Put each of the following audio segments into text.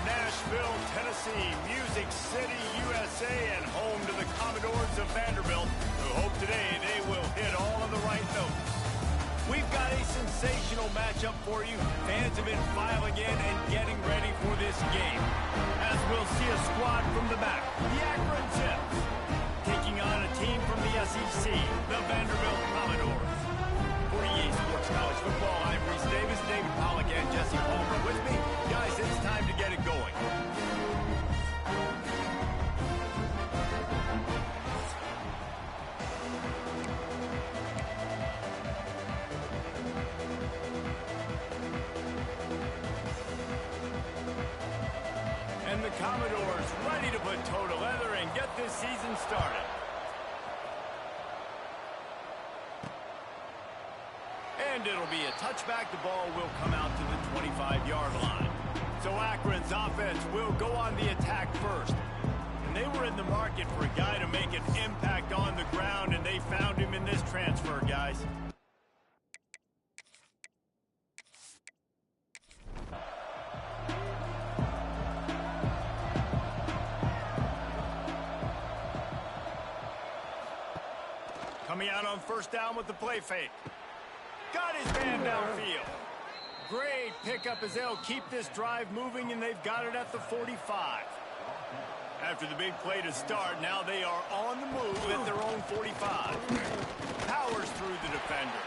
Nashville, Tennessee, Music City, USA, and home to the Commodores of Vanderbilt, who hope today they will hit all of the right notes. We've got a sensational matchup for you. Fans have been filing in and getting ready for this game. As we'll see a squad from the back, the Akron Zips, taking on a team from the SEC, the Vanderbilt Commodores. For EA Sports College Football, I'm Reese Davis, David Pollack, and Jesse Palmer with me. Guys, it's time to get it going. And the Commodores ready to put toe to leather and get this season started. And it'll be a touchback. The ball will come out to the 25-yard line. So Akron's offense will go on the attack first. And they were in the market for a guy to make an impact on the ground, and they found him in this transfer, guys. Coming out on first down with the play fake. Got his man downfield. Great pickup as they'll keep this drive moving, and they've got it at the 45. After the big play to start, now they are on the move at their own 45. Powers through the defender.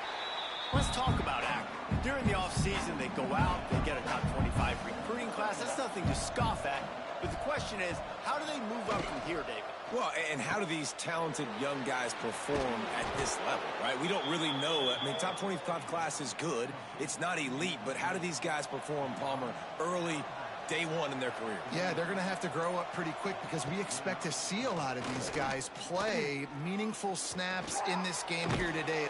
Let's talk about Akron. During the offseason, they go out, they get a top 25 recruiting class. That's nothing to scoff at. But the question is, how do they move up from here, David? Well, and how do these talented young guys perform at this level, right? We don't really know. I mean, top 25 class is good. It's not elite, but how do these guys perform, Palmer, early, day one in their career? Yeah, they're going to have to grow up pretty quick because we expect to see a lot of these guys play meaningful snaps in this game here today.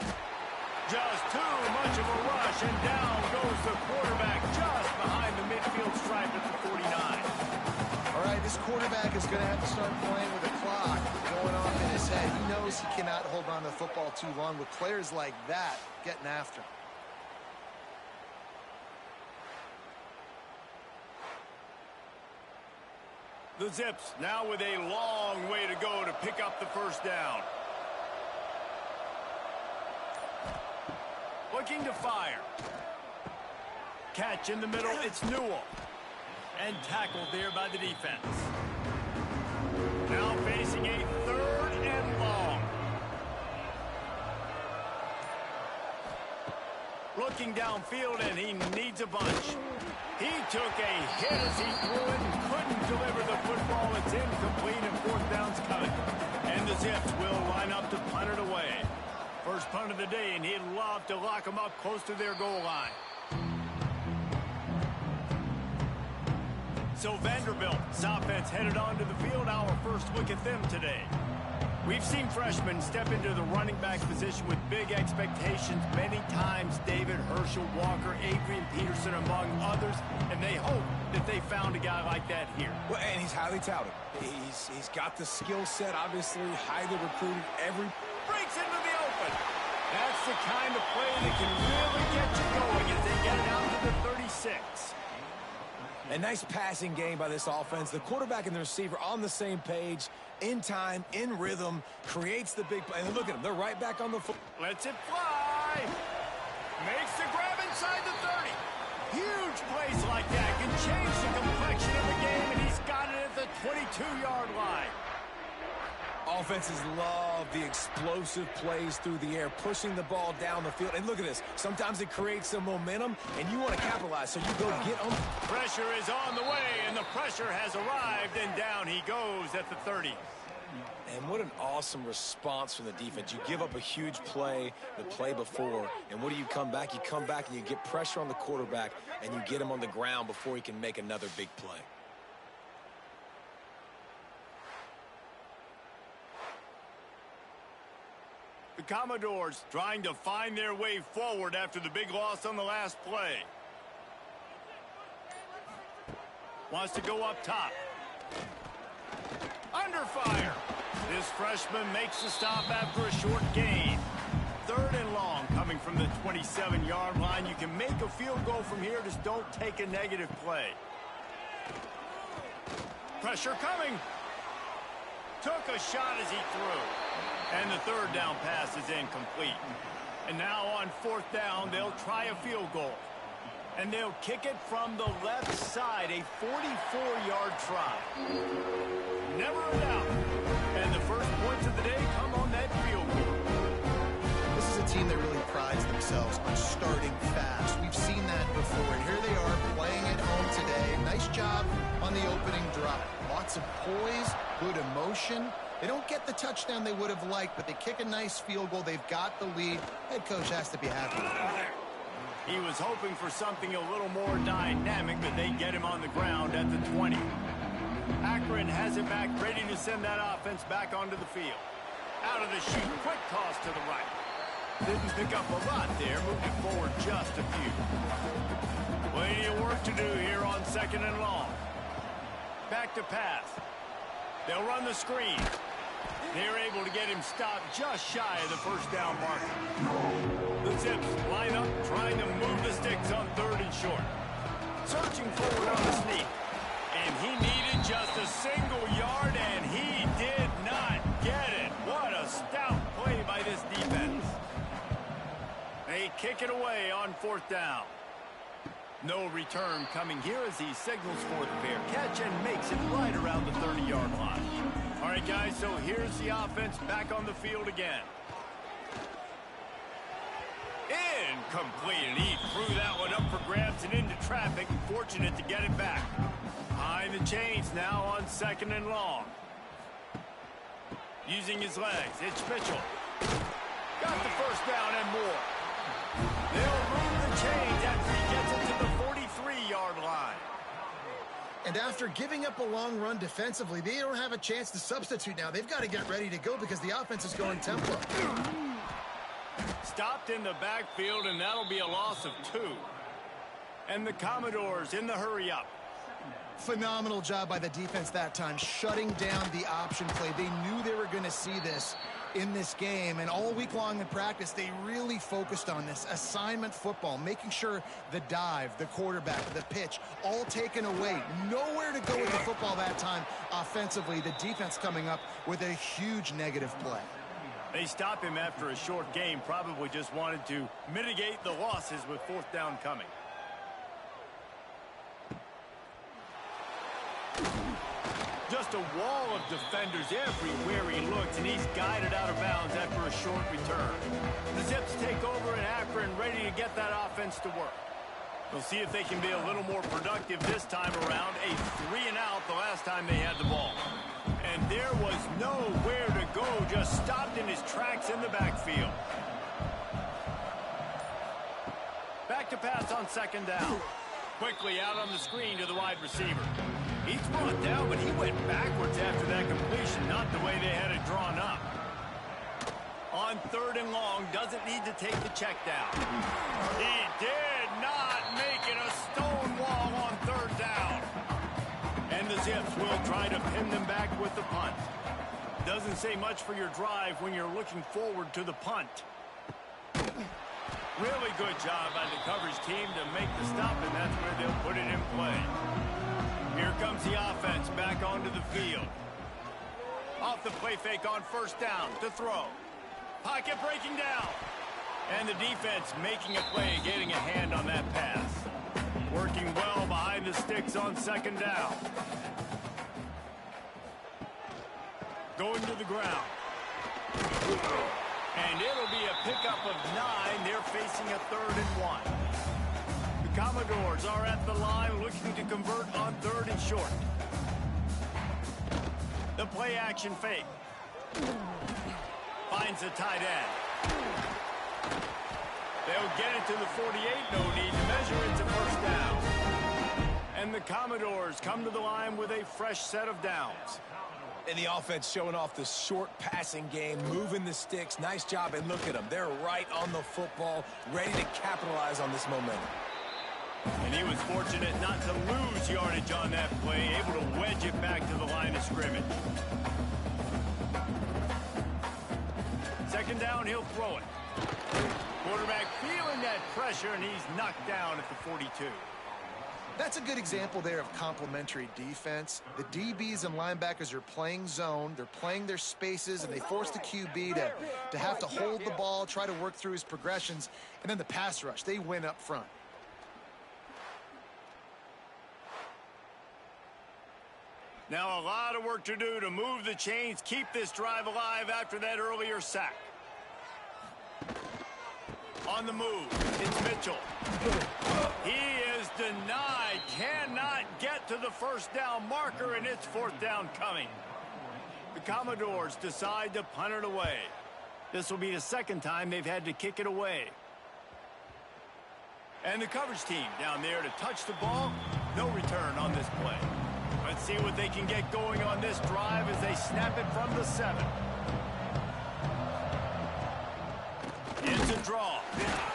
Just too much of a rush, and down goes the quarterback just behind the midfield stripe at the 49. All right, this quarterback is going to have to start playing with a clock going off in his head. He knows he cannot hold on to the football too long with players like that getting after him. The Zips now with a long way to go to pick up the first down. Looking to fire. Catch in the middle, it's Newell. And tackled there by the defense. Now facing a third and long. Looking downfield, and he needs a bunch. He took a hit as he threw it and couldn't deliver the football. It's incomplete, and fourth down's coming. And the Zips will line up to punt it away. First punt of the day, and he'd love to lock them up close to their goal line. So Vanderbilt's offense headed onto the field. Our first look at them today. We've seen freshmen step into the running back position with big expectations many times. David, Herschel, Walker, Adrian Peterson, among others. And they hope that they found a guy like that here. Well, and he's highly touted. He's got the skill set, obviously, highly recruited. Breaks into the open. That's the kind of play that can really get you going as they get it out to the 36. A nice passing game by this offense. The quarterback and the receiver on the same page, in time, in rhythm, creates the big play. And look at them. They're right back on the foot. Lets it fly. Makes the grab inside the 30. Huge plays like that can change the complexion of the game, and he's got it at the 22-yard line. Offenses love the explosive plays through the air, pushing the ball down the field. And look at this. Sometimes it creates some momentum, and you want to capitalize, so you go get them. Pressure is on the way, and the pressure has arrived, and down he goes at the 30. And what an awesome response from the defense. You give up a huge play the play before, and what do you come back? You come back and you get pressure on the quarterback, and you get him on the ground before he can make another big play. The Commodores trying to find their way forward after the big loss on the last play. Wants to go up top. Under fire. This freshman makes the stop after a short gain. Third and long coming from the 27-yard line. You can make a field goal from here, just don't take a negative play. Pressure coming. Took a shot as he threw. And the third down pass is incomplete. And now on fourth down, they'll try a field goal. And they'll kick it from the left side, a 44-yard try. Never a doubt. And the first points of the day come on that field goal. This is a team that really prides themselves on starting fast. We've seen that before, and here they are playing at home today. Nice job on the opening drive. Lots of poise, good emotion. They don't get the touchdown they would have liked, but they kick a nice field goal. They've got the lead. Head coach has to be happy with that. He was hoping for something a little more dynamic, but they get him on the ground at the 20. Akron has it back, ready to send that offense back onto the field. Out of the chute, quick toss to the right. Didn't pick up a lot there, moved it forward just a few. Plenty of work to do here on second and long. Back to pass. They'll run the screen. They're able to get him stopped just shy of the first down marker. The Zips line up, trying to move the sticks on third and short. Searching forward on the sneak. And he needed just a single yard, and he did not get it. What a stout play by this defense. They kick it away on fourth down. No return coming here as he signals for the fair catch and makes it right around the 30-yard line. All right, guys, so here's the offense back on the field again. Incomplete, and he threw that one up for grabs and into traffic. Fortunate to get it back. Behind the chains now on second and long. Using his legs, it's Mitchell. Got the first down and more. They'll move the chains after he gets it to the 43-yard line. And after giving up a long run defensively, they don't have a chance to substitute now. They've got to get ready to go because the offense is going tempo. Stopped in the backfield, and that'll be a loss of 2. And the Commodores in the hurry-up. Phenomenal job by the defense that time, shutting down the option play. They knew they were going to see this in this game, and all week long in practice, they really focused on this assignment football, making sure the dive, the quarterback, the pitch, all taken away. Nowhere to go with the football that time offensively. The defense coming up with a huge negative play. They stop him after a short game, probably just wanted to mitigate the losses with fourth down coming. Just a wall of defenders everywhere he looks, and he's guided out of bounds after a short return. The Zips take over in Akron, ready to get that offense to work. We'll see if they can be a little more productive this time around. A 3-and-out the last time they had the ball. And there was nowhere to go, just stopped in his tracks in the backfield. Back to pass on second down. Quickly out on the screen to the wide receiver. He's brought down, but he went backwards after that completion, not the way they had it drawn up. On third and long, doesn't need to take the check down. He did not make it a stone wall on third down. And the Zips will try to pin them back with the punt. Doesn't say much for your drive when you're looking forward to the punt. Really good job by the coverage team to make the stop, and that's where they'll put it in play. Here comes the offense back onto the field. Off the play fake on first down to throw. Pocket breaking down. And the defense making a play, getting a hand on that pass. Working well behind the sticks on second down. Going to the ground. And it'll be a pickup of 9. They're facing a 3rd and 1. The Commodores are at the line looking to convert on 3rd and short. The play action fake. Finds the tight end. They'll get it to the 48. No need to measure it to first down. And the Commodores come to the line with a fresh set of downs. And the offense showing off the short passing game, moving the sticks. Nice job, and look at them. They're right on the football, ready to capitalize on this momentum. And he was fortunate not to lose yardage on that play, able to wedge it back to the line of scrimmage. Second down, he'll throw it. Quarterback feeling that pressure, and he's knocked down at the 42. That's a good example there of complementary defense. The DBs and linebackers are playing zone. They're playing their spaces, and they force the QB to have to hold the ball, try to work through his progressions, and then the pass rush. They win up front. Now a lot of work to do to move the chains, keep this drive alive after that earlier sack. On the move, it's Mitchell. He is denied, cannot get to the first down marker, and it's fourth down coming. The Commodores decide to punt it away. This will be the second time they've had to kick it away. And the coverage team down there to touch the ball. No return on this play. Let's see what they can get going on this drive as they snap it from the 7. It's a draw.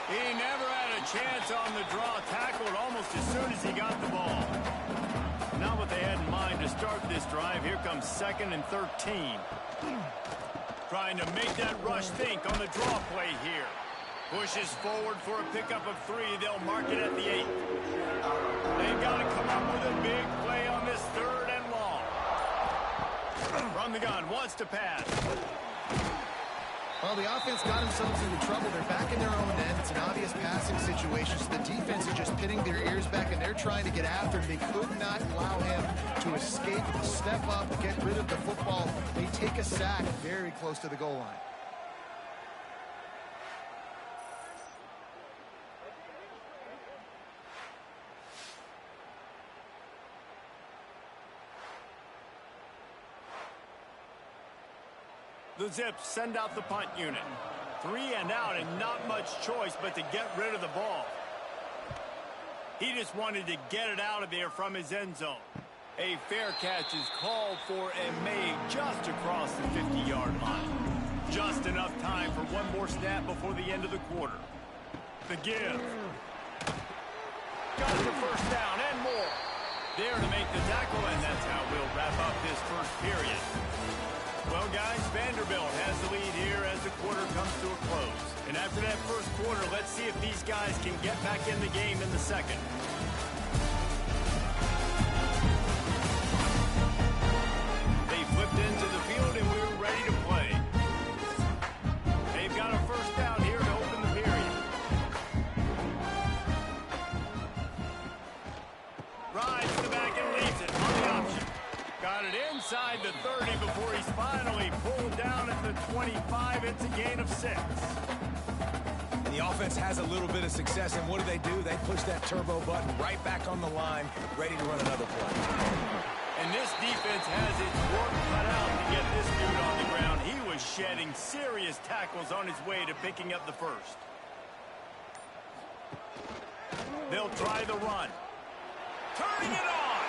He never had a chance on the draw. Tackled almost as soon as he got the ball. Not what they had in mind to start this drive. Here comes 2nd and 13. Trying to make that rush think on the draw play here. Pushes forward for a pickup of 3. They'll mark it at the 8. They've got to come up with a big play on this 3rd and long. From the gun, wants to pass. Well, the offense got themselves into trouble. They're back in their own end. It's an obvious passing situation, so the defense is just pinning their ears back, and they're trying to get after him. They could not allow him to escape, step up, get rid of the football. They take a sack very close to the goal line. The Zips send out the punt unit. 3 and out, and not much choice but to get rid of the ball. He just wanted to get it out of there from his end zone. A fair catch is called for and made just across the 50-yard line. Just enough time for one more snap before the end of the quarter. The give. Got the first down and more. There to make the tackle, and that's how we'll wrap up this first period. Well, guys, Vanderbilt has the lead here as the quarter comes to a close. And after that first quarter, let's see if these guys can get back in the game in the second. They flipped into the field, and we're ready to play. They've got a first down here to open the period. Rides to the back and leaves it on the option. Got it inside the 30 before he's finally pulled down at the 25. It's a gain of 6. And the offense has a little bit of success, and what do? They push that turbo button right back on the line, ready to run another play. And this defense has its work cut out to get this dude on the ground. He was shedding serious tackles on his way to picking up the first. They'll try the run. Turning it on!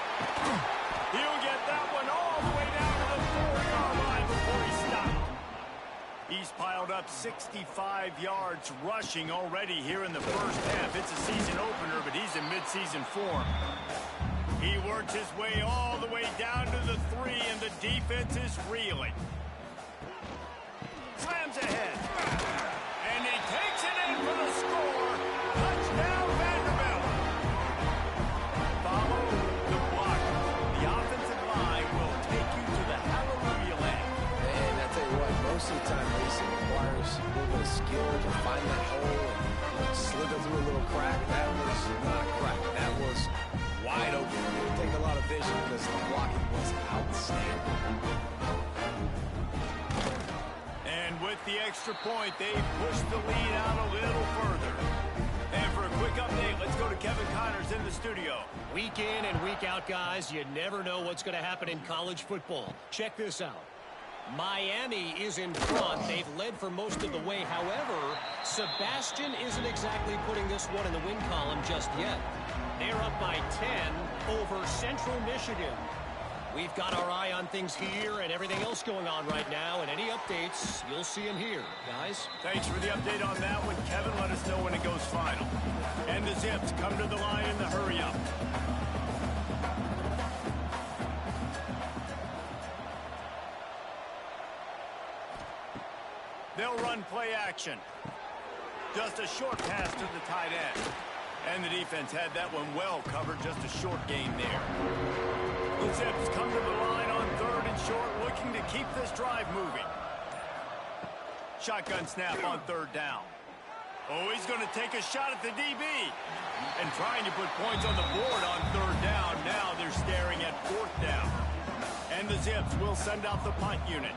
He'll get that one all the way down to the 4-yard line before he stopped. He's piled up 65 yards rushing already here in the first half. It's a season opener, but he's in midseason form. He works his way all the way down to the 3, and the defense is reeling. Slams ahead. And he takes it in for the score. Touchdown, Vanderbilt. Follow the block. The offensive line will take you to the hallelujah land. And I tell you what, most of the time racing requires a little bit of skill to find that hole and slither through a little crack. That was not a crack. That was wide open. It would take a lot of vision because the blocking was outstanding. And with the extra point, they pushed the lead out a little further. And for a quick update, let's go to Kevin Connors in the studio. Week in and week out, guys, you never know what's going to happen in college football. Check this out. Miami is in front. They've led for most of the way. However, Sebastian isn't exactly putting this one in the win column just yet. They're up by 10 over Central Michigan. We've got our eye on things here and everything else going on right now, and any updates, you'll see them here, guys. Thanks for the update on that one, Kevin. Let us know when it goes final. And the Zips come to the line in the hurry-up. They'll run play action. Just a short pass to the tight end. And the defense had that one well covered, just a short gain there. The Zips come to the line on 3rd and short, looking to keep this drive moving. Shotgun snap on 3rd down. Oh, he's going to take a shot at the DB. And trying to put points on the board on 3rd down. Now they're staring at 4th down. And the Zips will send out the punt unit.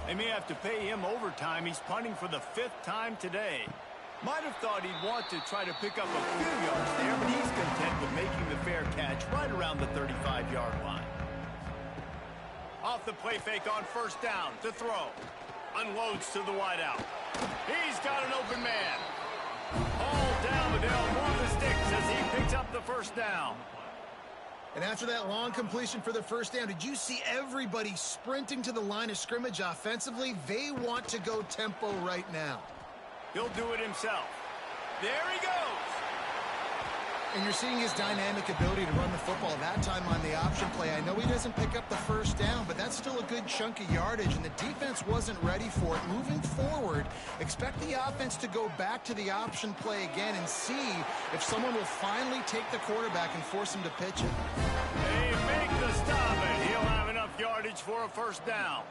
They may have to pay him overtime. He's punting for the 5th time today. Might have thought he'd want to try to pick up a few yards there, but he's content with making the fair catch right around the 35-yard line. Off the play fake on 1st down to throw. Unloads to the wideout. He's got an open man. All down, but they'll move the sticks as he picks up the 1st down. And after that long completion for the 1st down, did you see everybody sprinting to the line of scrimmage offensively? They want to go tempo right now. He'll do it himself. There he goes. And you're seeing his dynamic ability to run the football that time on the option play. I know he doesn't pick up the 1st down, but that's still a good chunk of yardage, and the defense wasn't ready for it. Moving forward, expect the offense to go back to the option play again and see if someone will finally take the quarterback and force him to pitch it. They make the stop, and he'll have enough yardage for a 1st down.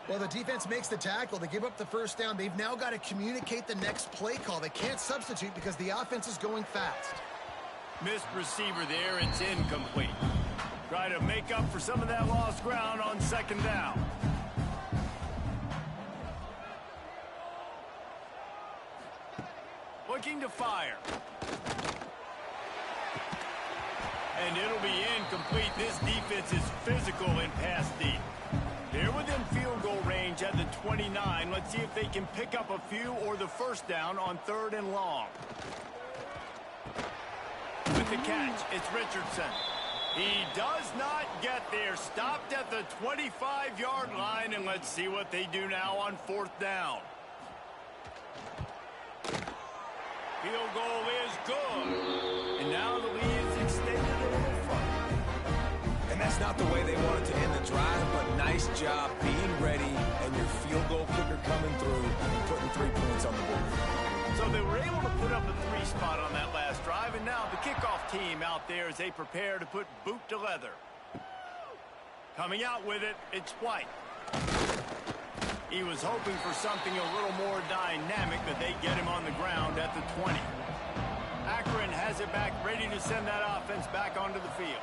Well, the defense makes the tackle. They give up the 1st down. They've now got to communicate the next play call. They can't substitute because the offense is going fast. Missed receiver there. It's incomplete. Try to make up for some of that lost ground on 2nd down. Looking to fire. And it'll be incomplete. This defense is physical in pass deep. They're within field goal range at the 29. Let's see if they can pick up a few or the 1st down on 3rd and long. With the catch, it's Richardson. He does not get there. Stopped at the 25-yard line, and let's see what they do now on 4th down. Field goal is good. And now the lead is extended a little further. And that's not the way they wanted to end the drive, but nice job being ready and your field goal kicker coming through and putting 3 points on the board. So they were able to put up a 3 spot on that last drive, and now the kickoff team out there as they prepare to put boot to leather. Coming out with it, it's White. He was hoping for something a little more dynamic, but they get him on the ground at the 20. Akron has it back, ready to send that offense back onto the field.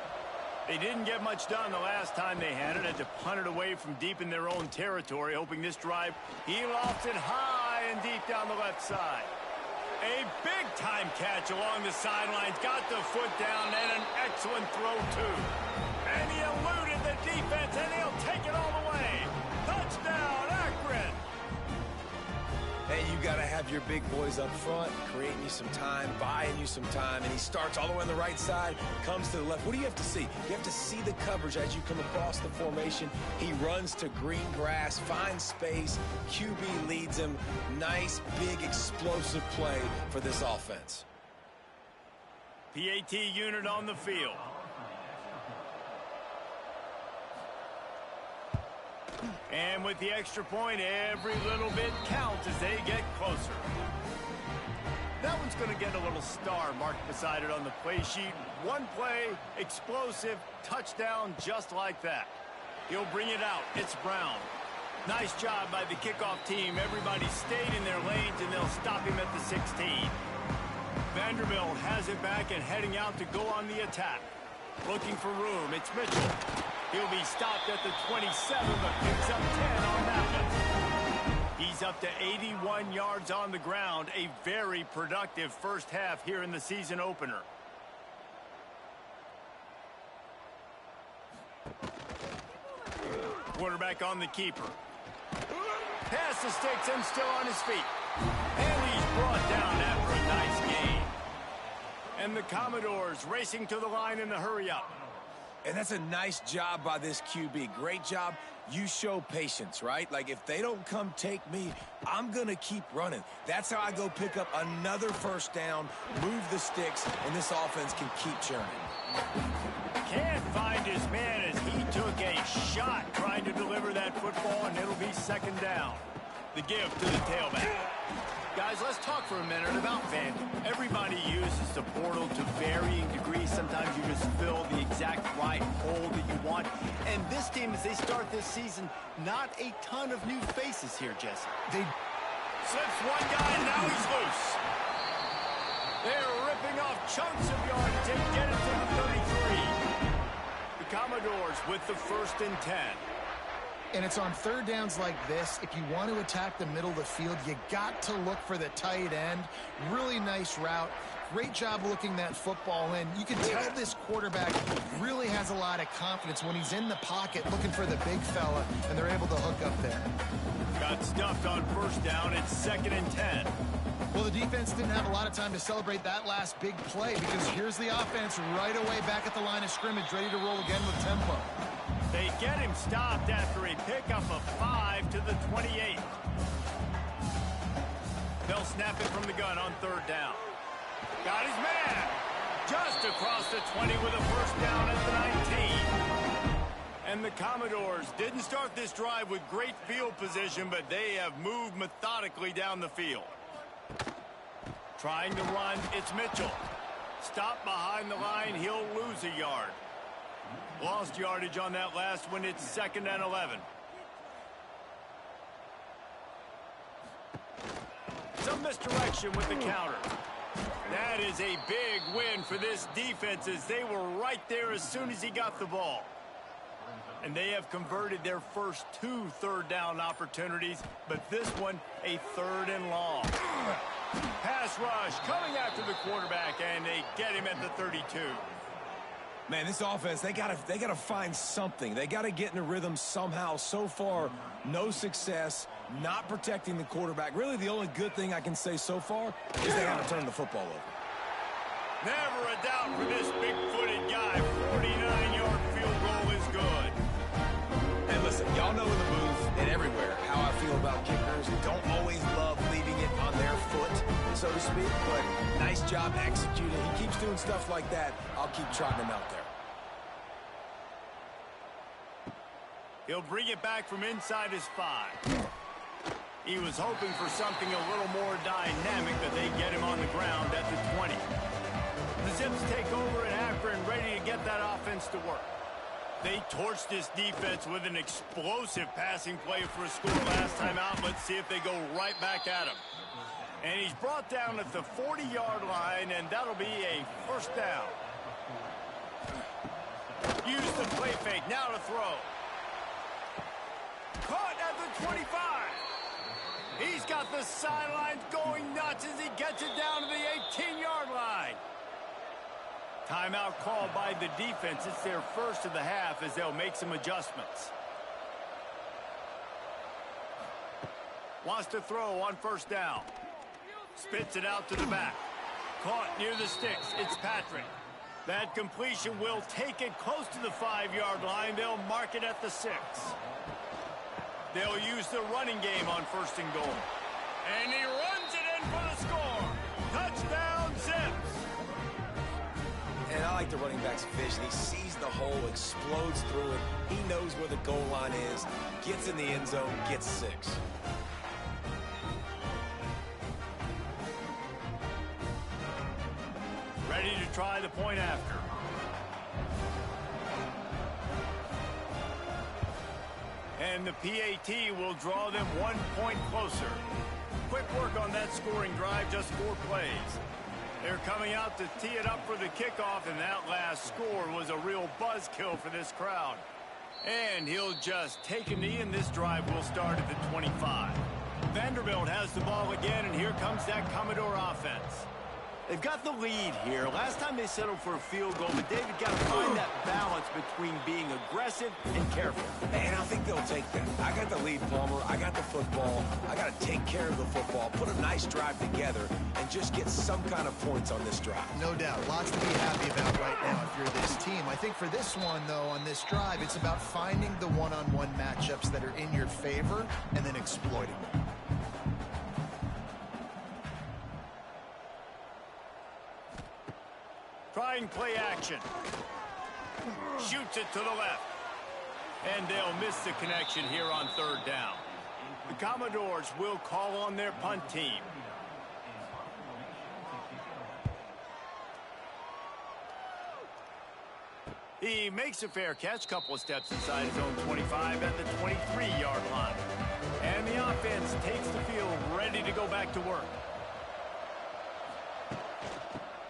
They didn't get much done the last time they had it. Had to punt it away from deep in their own territory, hoping this drive, he lofts it high and deep down the left side. A big-time catch along the sidelines. Got the foot down and an excellent throw, too. And he eluded the defense, and he'll take it all the way. Touchdown, Akron! Hey, you got to have your big boys up front, creating you some time, buying you some time, and he starts all the way on the right side, comes to the left. What do you have to see? You have to see the coverage as you come across the formation. He runs to green grass, finds space, QB leads him. Nice, big, explosive play for this offense. PAT unit on the field. And with the extra point, every little bit counts as they get closer. That one's going to get a little star marked beside it on the play sheet. One play, explosive, touchdown just like that. He'll bring it out. It's Brown. Nice job by the kickoff team. Everybody stayed in their lanes, and they'll stop him at the 16. Vanderbilt has it back and heading out to go on the attack. Looking for room. It's Mitchell. He'll be stopped at the 27, but picks up 10 on that one. He's up to 81 yards on the ground. A very productive first half here in the season opener. Quarterback on the keeper. Pass the sticks and still on his feet. And he's brought down after a nice gain. And the Commodores racing to the line in the hurry-up. And that's a nice job by this QB. Great job. You show patience, right? Like, if they don't come take me, I'm going to keep running. That's how I go pick up another first down, move the sticks, and this offense can keep churning. Can't find his man as he took a shot trying to deliver that football, and it'll be second down. The give to the tailback. Guys, let's talk for a minute about Vandal. Everybody uses the portal to varying degrees. Sometimes you just fill the exact right hole that you want. And this team, as they start this season, not a ton of new faces here, Jesse. They slips one guy, and now he's loose. They're ripping off chunks of yardage and get it to the 33. The Commodores with the 1st and 10. And it's on third downs like this. If you want to attack the middle of the field, you got to look for the tight end. Really nice route. Great job looking that football in. You can tell this quarterback really has a lot of confidence when he's in the pocket looking for the big fella, and they're able to hook up there. Got stuffed on 1st down. It's 2nd and 10. Well, the defense didn't have a lot of time to celebrate that last big play because here's the offense right away back at the line of scrimmage, ready to roll again with tempo. They get him stopped after a pickup of 5 to the 28. They'll snap it from the gun on 3rd down. Got his man. Just across the 20 with a 1st down at the 19. And the Commodores didn't start this drive with great field position, but they have moved methodically down the field. Trying to run, it's Mitchell. Stop behind the line, he'll lose a yard. Lost yardage on that last one. It's 2nd and 11. Some misdirection with the counter. That is a big win for this defense as they were right there as soon as he got the ball. And they have converted their first 2 third down opportunities, but this one a 3rd and long. Pass rush coming after the quarterback, and they get him at the 32. Man, this offense, they gotta find something. They gotta get in a rhythm somehow. So far, no success, not protecting the quarterback. Really, the only good thing I can say so far is they haven't turned the football over. Never a doubt for this big-footed guy. 49-yard field goal is good. And listen, y'all know in the booth and everywhere how I feel about kickers. Don't always love leaving it on their foot, so to speak, but nice job executing. He keeps doing stuff like that. I'll keep trotting him out there. He'll bring it back from inside his 5. He was hoping for something a little more dynamic, but they get him on the ground at the 20. The Zips take over in Akron, ready to get that offense to work. They torched this defense with an explosive passing play for a score last time out. Let's see if they go right back at him. And he's brought down at the 40-yard line, and that'll be a 1st down. Use the play fake, now to throw. Caught at the 25. He's got the sidelines going nuts as he gets it down to the 18-yard line. Timeout called by the defense. It's their first of the half as they'll make some adjustments. Wants to throw on 1st down. Spits it out to the back. Caught near the sticks. It's Patrick. That completion will take it close to the 5-yard line. They'll mark it at the 6. They'll use the running game on 1st and goal. And he runs it in for the score. Touchdown, Zips. And I like the running back's vision. He sees the hole, explodes through it. He knows where the goal line is, gets in the end zone, gets 6. Ready to try the point after. And the PAT will draw them 1 point closer. Quick work on that scoring drive, just 4 plays. They're coming out to tee it up for the kickoff, and that last score was a real buzzkill for this crowd. And he'll just take a knee, and this drive will start at the 25. Vanderbilt has the ball again, and here comes that Commodore offense. They've got the lead here. Last time they settled for a field goal, but David got to find that balance between being aggressive and careful. And I think they'll take that. I got the lead, Palmer. I got the football. I got to take care of the football, put a nice drive together, and just get some kind of points on this drive. No doubt. Lots to be happy about right now if you're this team. I think for this one, though, on this drive, it's about finding the one-on-one matchups that are in your favor and then exploiting them. Trying play action. Shoots it to the left. And they'll miss the connection here on 3rd down. The Commodores will call on their punt team. He makes a fair catch, couple of steps inside his own 25 at the 23-yard line. And the offense takes the field ready to go back to work.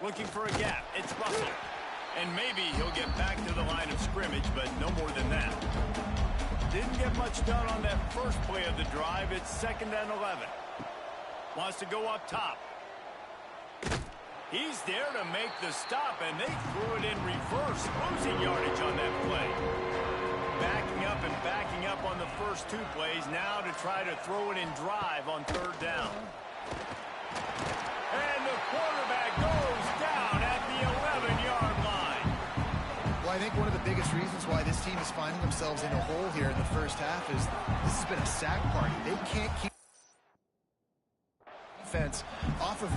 Looking for a gap. It's Russell. And maybe he'll get back to the line of scrimmage, but no more than that. Didn't get much done on that first play of the drive. It's 2nd and 11. Wants to go up top. He's there to make the stop, and they threw it in reverse, losing yardage on that play. Backing up on the first 2 plays, now to try to throw it in drive on 3rd down. And the quarterback goes down at the 11-yard line. Well, I think one of the biggest reasons why this team is finding themselves in a hole here in the first half is this has been a sack party. They can't keep defense off of...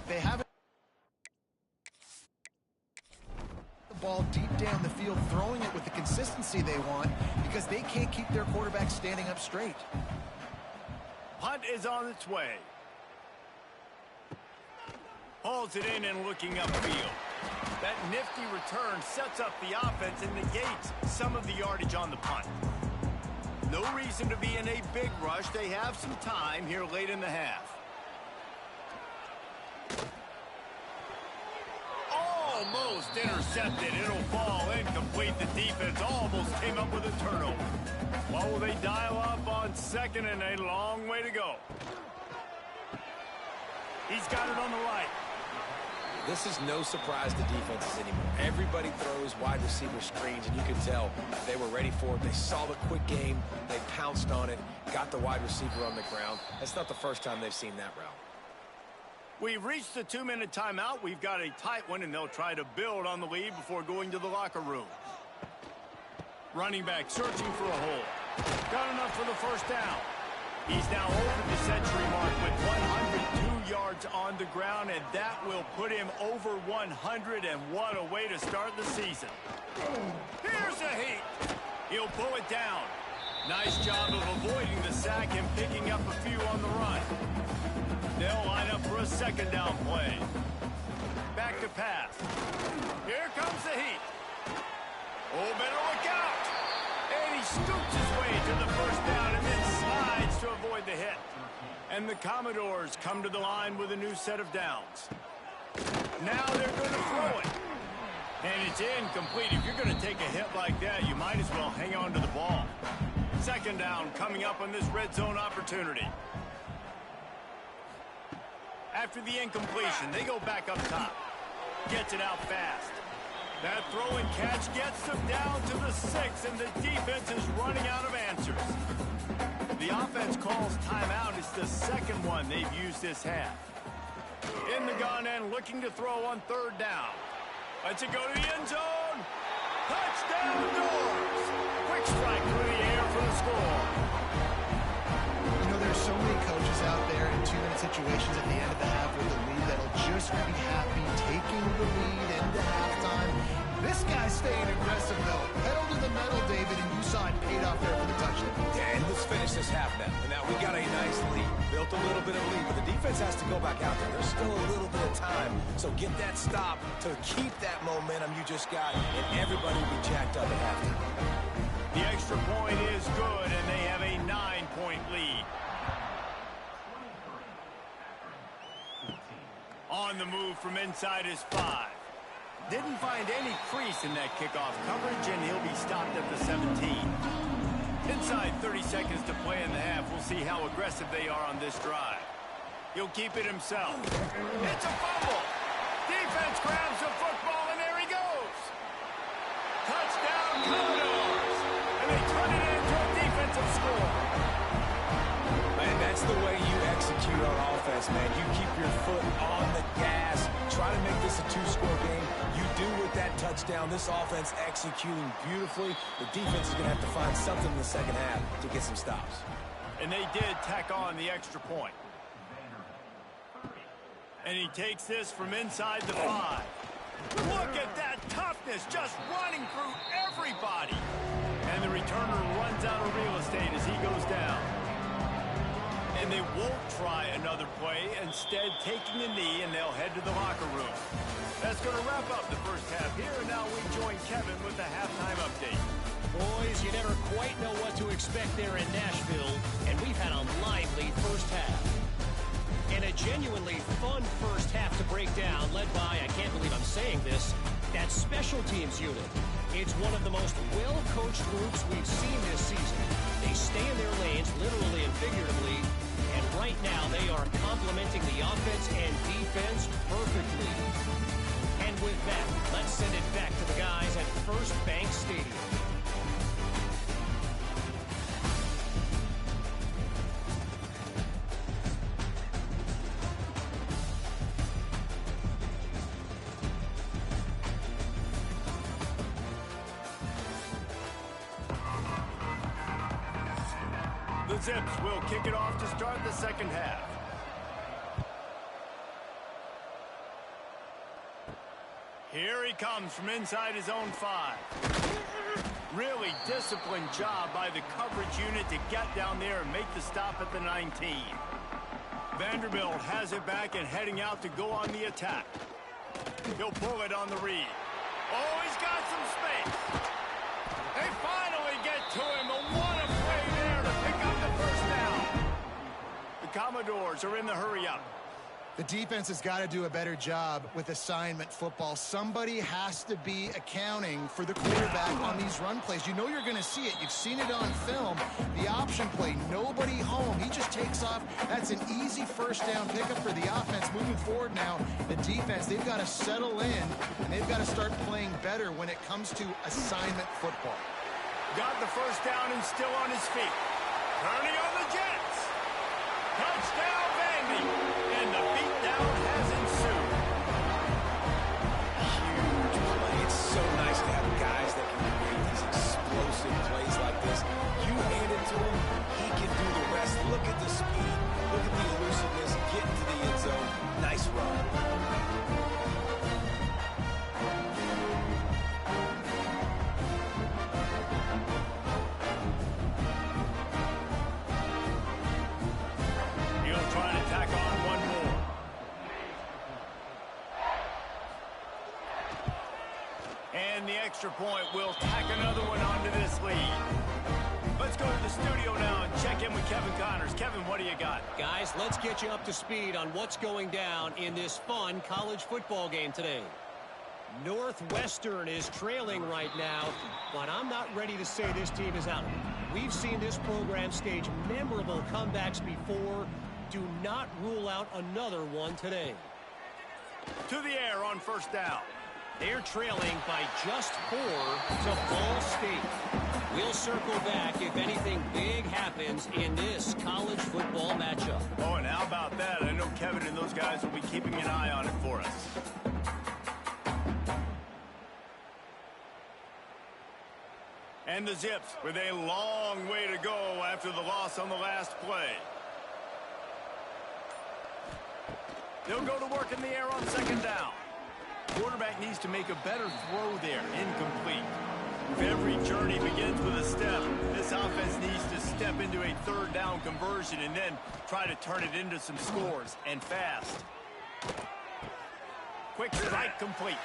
They haven't the ball deep down the field, throwing it with the consistency they want because they can't keep their quarterback standing up straight. Punt is on its way. Hauls it in and looking upfield. That nifty return sets up the offense and negates some of the yardage on the punt. No reason to be in a big rush. They have some time here late in the half. Almost intercepted. It'll fall incomplete. The defense almost came up with a turnover. Well, will they dial up on 2nd and a long way to go? He's got it on the right. This is no surprise to defenses anymore. Everybody throws wide receiver screens, and you can tell they were ready for it. They saw the quick game. They pounced on it, got the wide receiver on the ground. That's not the first time they've seen that route. We've reached the 2-minute timeout. We've got a tight one, and they'll try to build on the lead before going to the locker room. Running back searching for a hole. Got enough for the first down. He's now over the century mark with 102 yards on the ground, and that will put him over 100, and what a way to start the season. Here's a heat. He'll pull it down. Nice job of avoiding the sack and picking up a few on the run. They'll line up for a 2nd down play. Back to pass. Here comes the heat. Oh, better look out. And he scoops his way to the first down and then slides to avoid the hit. And the Commodores come to the line with a new set of downs. Now they're going to throw it. And it's incomplete. If you're going to take a hit like that, you might as well hang on to the ball. 2nd down coming up on this red zone opportunity. After the incompletion, they go back up top. Gets it out fast. That throw and catch gets them down to the 6, and the defense is running out of answers. The offense calls timeout. It's the 2nd one they've used this half. In the gun and looking to throw on third down. Lets it go to the end zone. Touchdown Doors. Quick strike through the air for the score. You know, there's so many coaches out there in two-minute situations at the end of the half with the lead that'll just be happy taking the lead into halftime. This guy's staying aggressive, though. Pedal to the metal, David, and you saw it paid off there for the touchdown. Yeah, and let's finish this half now. And now we got a nice lead. Built a little bit of lead, but the defense has to go back out there. There's still a little bit of time. So get that stop to keep that momentum you just got, and everybody will be jacked up at halftime. The extra point is good, and they have a 9-point lead. On the move from inside his 5. Didn't find any crease in that kickoff coverage, and he'll be stopped at the 17. Inside 30 seconds to play in the half. We'll see how aggressive they are on this drive. He'll keep it himself. It's a fumble. Defense grabs the football, and there he goes. Touchdown, Commodores. And they turn it into a defensive score. Man, that's the way you execute on offense, man. You keep your foot on the gas. Try to make this a two-score game. You do with that touchdown. This offense executing beautifully. The defense is going to have to find something in the second half to get some stops. And they did tack on the extra point. And he takes this from inside the 5. Look at that toughness, just running through everybody. And the returner runs out of real estate as he goes down. And they won't try another play, instead taking a knee, and they'll head to the locker room. That's going to wrap up the first half here, and now we join Kevin with the halftime update. Boys, you never quite know what to expect there in Nashville, and we've had a lively first half. And a genuinely fun first half to break down, led by, I can't believe I'm saying this, that special teams unit. It's one of the most well-coached groups we've seen this season. They stay in their lanes, literally and figuratively, and right now they are complementing the offense and defense perfectly. And with that, let's send it back to the guys at First Bank Stadium. The Zips will kick it off to start the second half. Here he comes from inside his own 5. Really disciplined job by the coverage unit to get down there and make the stop at the 19. Vanderbilt has it back and heading out to go on the attack. He'll pull it on the read. Oh, he's got some space. They finally get to him. What a play there to pick up the first down. The Commodores are in the hurry-up. The defense has got to do a better job with assignment football. Somebody has to be accounting for the quarterback on these run plays. You know you're going to see it. You've seen it on film. The option play, nobody home. He just takes off. That's an easy first down pickup for the offense. Moving forward now, the defense, they've got to settle in, and they've got to start playing better when it comes to assignment football. Got the first down and still on his feet. Turning on the Jets. Touchdown, Vandy. And the beatdown has ensued. Huge play. It's so nice to have guys that can create these explosive plays like this. You hand it to him, he can do the rest. Look at the speed. Look at the elusiveness. Get into the end zone. Nice run. Extra point will tack another one onto this lead. Let's go to the studio now and check in with Kevin Connors. Kevin, what do you got? Guys, let's get you up to speed on what's going down in this fun college football game today. Northwestern is trailing right now, but I'm not ready to say this team is out. We've seen this program stage memorable comebacks before. Do not rule out another one today. To the air on first down. They're trailing by just 4 to Ball State. We'll circle back if anything big happens in this college football matchup. Oh, and how about that? I know Kevin and those guys will be keeping an eye on it for us. And the Zips with a long way to go after the loss on the last play. They'll go to work in the air on second down. Quarterback needs to make a better throw there. Incomplete. If every journey begins with a step, this offense needs to step into a third down conversion and then try to turn it into some scores, and fast. Quick strike complete.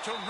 Terrific.